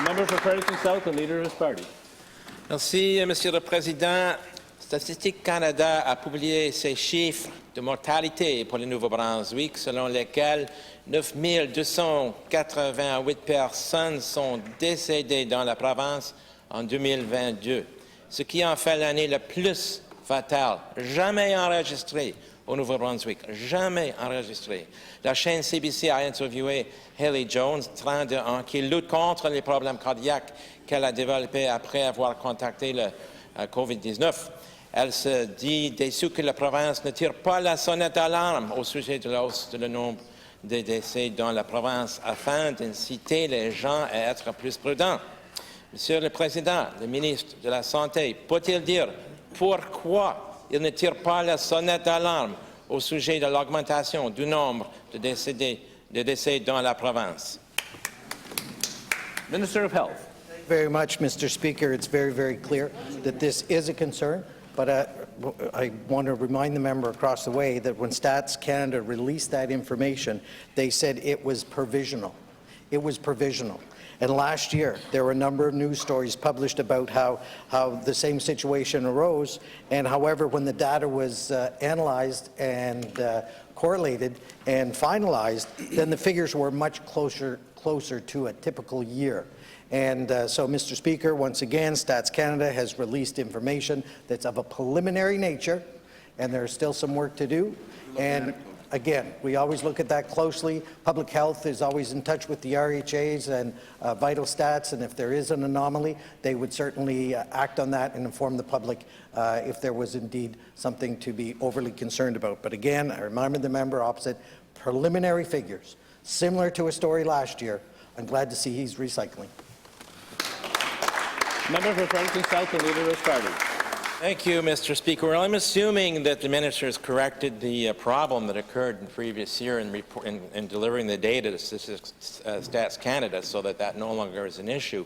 Member for Fredericton-South and Leader of his Party. Merci, Monsieur le Président. Statistique Canada a publié ces chiffres de mortalité pour le Nouveau-Brunswick, selon lesquels 9 288 personnes sont décédées dans la province en 2022, ce qui en fait l'année la plus fatale jamais enregistrée au Nouveau-Brunswick, jamais enregistrée. La chaîne CBC a interviewé Haley Jones, 32 ans, qui lutte contre les problèmes cardiaques qu'elle a développés après avoir contacté le COVID-19. Elle se dit déçue que la province ne tire pas la sonnette d'alarme au sujet de la hausse du nombre de décès dans la province afin d'inciter les gens à être plus prudents. Monsieur le Président, le ministre de la Santé, peut-il dire pourquoi il ne tire pas la sonnette d'alarme au sujet de l'augmentation du nombre de décès dans la province? Minister of Health. Thank you very much, Mr. Speaker. It's very, very clear that this is a concern, but I want to remind the member across the way that when Stats Canada released that information, they said it was provisional. It was provisional. And last year, there were a number of news stories published about how the same situation arose, and however, when the data was analyzed and correlated and finalized, then the figures were much closer to a typical year. And so, Mr. Speaker, once again, Stats Canada has released information that's of a preliminary nature, and there's still some work to do. And again, we always look at that closely. Public Health is always in touch with the RHAs and Vital Stats, and if there is an anomaly, they would certainly act on that and inform the public if there was indeed something to be overly concerned about. But again, I remind the member opposite, preliminary figures, similar to a story last year. I'm glad to see he's recycling. Member for Fredericton-South and Leader of his Party. Thank you, Mr. Speaker. Well, I'm assuming that the minister has corrected the problem that occurred in the previous year in delivering the data to Stats Canada so that no longer is an issue.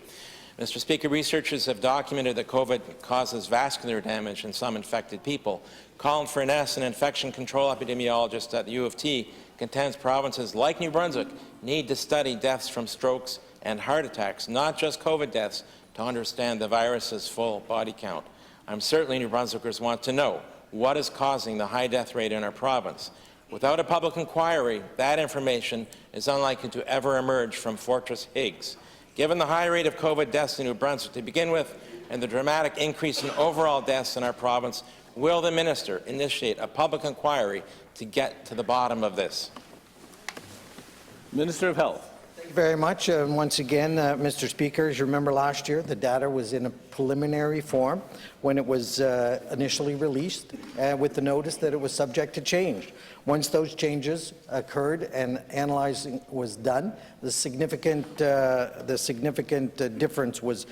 Mr. Speaker, researchers have documented that COVID causes vascular damage in some infected people. Colin Furness, an infection control epidemiologist at the U of T, contends provinces like New Brunswick need to study deaths from strokes and heart attacks, not just COVID deaths, to understand the virus's full body count. I'm certainly New Brunswickers want to know what is causing the high death rate in our province. Without a public inquiry, that information is unlikely to ever emerge from Fortress Higgs. Given the high rate of COVID deaths in New Brunswick to begin with and the dramatic increase in overall deaths in our province, will the minister initiate a public inquiry to get to the bottom of this? Minister of Health. Thank you very much. Once again, Mr. Speaker, as you remember last year, the data was in a preliminary form when it was initially released with the notice that it was subject to change. Once those changes occurred and analyzing was done, the significant difference was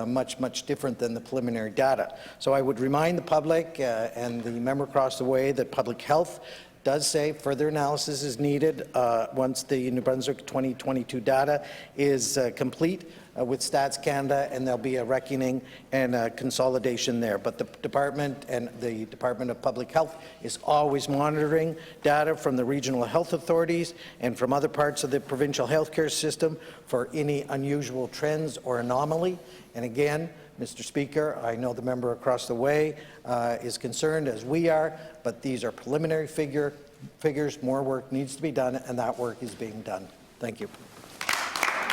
much different than the preliminary data. So I would remind the public and the member across the way that Public Health does say further analysis is needed once the New Brunswick 2022 data is complete with Stats Canada, and there'll be a reckoning and a consolidation there. But the department and the Department of Public Health is always monitoring data from the regional health authorities and from other parts of the provincial healthcare system for any unusual trends or anomaly. And again, Mr. Speaker, I know the member across the way is concerned, as we are, but these are preliminary figures. More work needs to be done, and that work is being done. Thank you.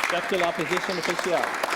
Chef de l'opposition officielle.